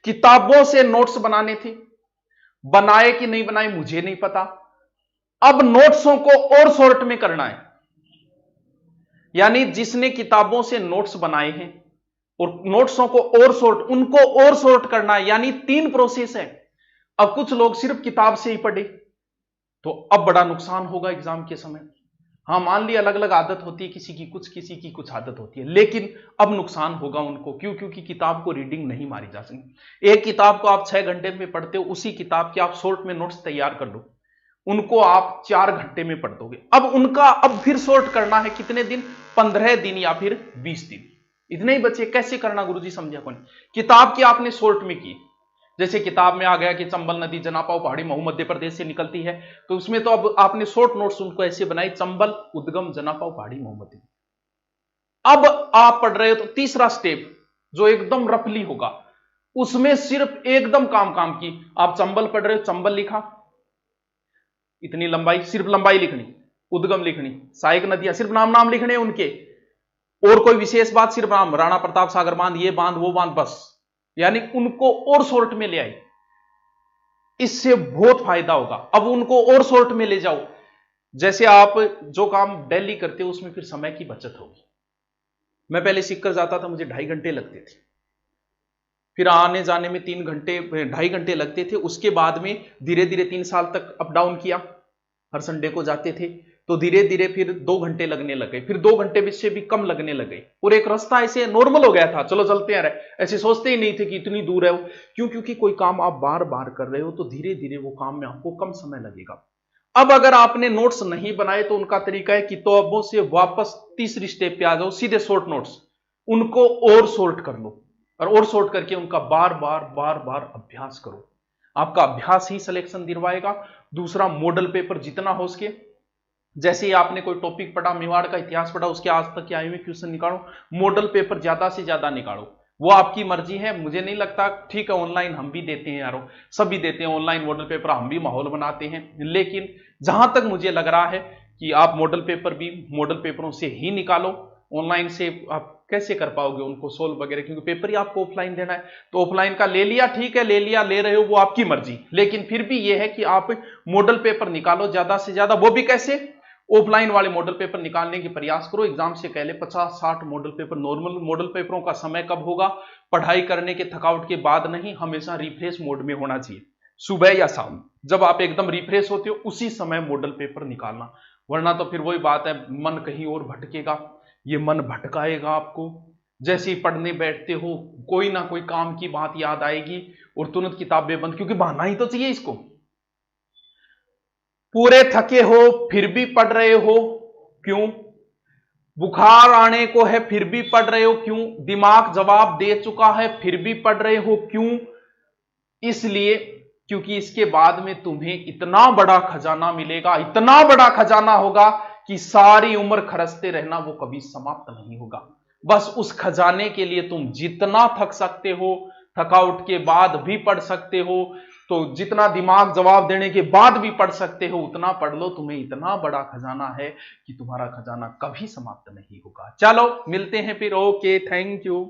किताबों से नोट्स बनाने थे, बनाए कि नहीं बनाए मुझे नहीं पता। अब नोट्सों को और सॉर्ट में करना है, यानी जिसने किताबों से नोट्स बनाए हैं और नोट्सों को और सॉर्ट, उनको और सॉर्ट करना है, यानी 3 प्रोसेस है। अब कुछ लोग सिर्फ किताब से ही पढ़े, तो अब बड़ा नुकसान होगा एग्जाम के समय। हाँ, मान ली अलग अलग आदत होती है, किसी की कुछ, किसी की कुछ आदत होती है, लेकिन अब नुकसान होगा उनको। क्यों? क्योंकि किताब को रीडिंग नहीं मारी जा सकती। एक किताब को आप 6 घंटे में पढ़ते हो, उसी किताब के आप शॉर्ट में नोट्स तैयार कर लो, उनको आप 4 घंटे में पढ़ दोगे। अब उनका अब फिर शॉर्ट करना है कितने दिन? 15 दिन या फिर 20 दिन, इतने ही बचे। कैसे करना गुरुजी समझा कौन? किताब की आपने शॉर्ट में की, जैसे किताब में आ गया कि चंबल नदी जनापाव पहाड़ी महू मध्य प्रदेश से निकलती है, तो उसमें तो अब आपने शॉर्ट नोट्स उनको ऐसे बनाई, चंबल उद्गम जनापाव पहाड़ी महू मध्य। अब आप पढ़ रहे हो तो तीसरा स्टेप जो एकदम रफली होगा, उसमें सिर्फ एकदम काम काम की, आप चंबल पढ़ रहे हो, चंबल लिखा, इतनी लंबाई, सिर्फ लंबाई लिखनी, उद्गम लिखनी, सहायक नदियां सिर्फ नाम नाम लिखने उनके, और कोई विशेष बात सिर्फ नाम, राणा प्रताप सागर बांध, ये बांध वो बांध, बस। यानी उनको और शॉर्ट में ले आई, इससे बहुत फायदा होगा। अब उनको और शॉर्ट में ले जाओ, जैसे आप जो काम डेली करते हो उसमें फिर समय की बचत होगी। मैं पहले सीखकर जाता था, मुझे 2.5 घंटे लगते थे, फिर आने जाने में 3 घंटे 2.5 घंटे लगते थे। उसके बाद में धीरे धीरे 3 साल तक अप डाउन किया, हर संडे को जाते थे, तो धीरे धीरे फिर 2 घंटे लगने लगे, फिर 2 घंटे से भी कम लगने लगे, और एक रास्ता ऐसे नॉर्मल हो गया था, चलो चलते हैं, ऐसे सोचते ही नहीं थे कि इतनी दूर है वो। क्यों? क्योंकि कोई काम आप बार बार कर रहे हो तो धीरे धीरे वो काम में आपको कम समय लगेगा। अब अगर आपने नोट्स नहीं बनाए तो उनका तरीका है किताबों से वापस तीसरी स्टेप पे आ जाओ, सीधे शॉर्ट नोट्स, उनको और शॉर्ट कर लो, और शॉर्ट करके उनका बार बार बार बार अभ्यास करो। आपका अभ्यास ही सिलेक्शन दिलवाएगा। दूसरा, मॉडल पेपर जितना हो सके, जैसे ही आपने कोई टॉपिक पढ़ा, मेवाड़ का इतिहास पढ़ा, उसके आज तक के आए हुए क्वेश्चन निकालो, मॉडल पेपर ज्यादा से ज्यादा निकालो। वो आपकी मर्जी है, मुझे नहीं लगता, ठीक है ऑनलाइन हम भी देते हैं यारो, सभी देते हैं ऑनलाइन मॉडल पेपर, हम भी माहौल बनाते हैं, लेकिन जहां तक मुझे लग रहा है कि आप मॉडल पेपर भी मॉडल पेपरों से ही निकालो। ऑनलाइन से आप कैसे कर पाओगे उनको सोल्व वगैरह, क्योंकि पेपर ही आपको ऑफलाइन देना है। तो ऑफलाइन का ले लिया, ठीक है, ले लिया, ले रहे हो, वो आपकी मर्जी, लेकिन फिर भी ये है कि आप मॉडल पेपर निकालो ज्यादा से ज्यादा। वो भी कैसे? ऑफलाइन वाले मॉडल पेपर निकालने की प्रयास करो। एग्जाम से पहले 50-60 मॉडल पेपर, नॉर्मल मॉडल पेपरों का समय कब होगा? पढ़ाई करने के थकावट के बाद नहीं, हमेशा रिफ्रेश मोड में होना चाहिए, सुबह या शाम, जब आप एकदम रिफ्रेश होते हो उसी समय मॉडल पेपर निकालना। वरना तो फिर वही बात है, मन कहीं और भटकेगा, ये मन भटकाएगा आपको। जैसे ही पढ़ने बैठते हो कोई ना कोई काम की बात याद आएगी और तुरंत किताबें बंद, क्योंकि बहाना ही तो चाहिए इसको। पूरे थके हो फिर भी पढ़ रहे हो, क्यों? बुखार आने को है फिर भी पढ़ रहे हो, क्यों? दिमाग जवाब दे चुका है फिर भी पढ़ रहे हो, क्यों? इसलिए क्योंकि इसके बाद में तुम्हें इतना बड़ा खजाना मिलेगा, इतना बड़ा खजाना होगा कि सारी उम्र खरचते रहना, वो कभी समाप्त नहीं होगा। बस उस खजाने के लिए तुम जितना थक सकते हो, थकाउट के बाद भी पढ़ सकते हो, तो जितना दिमाग जवाब देने के बाद भी पढ़ सकते हो उतना पढ़ लो। तुम्हें इतना बड़ा खजाना है कि तुम्हारा खजाना कभी समाप्त नहीं होगा। चलो मिलते हैं फिर, ओके, थैंक यू।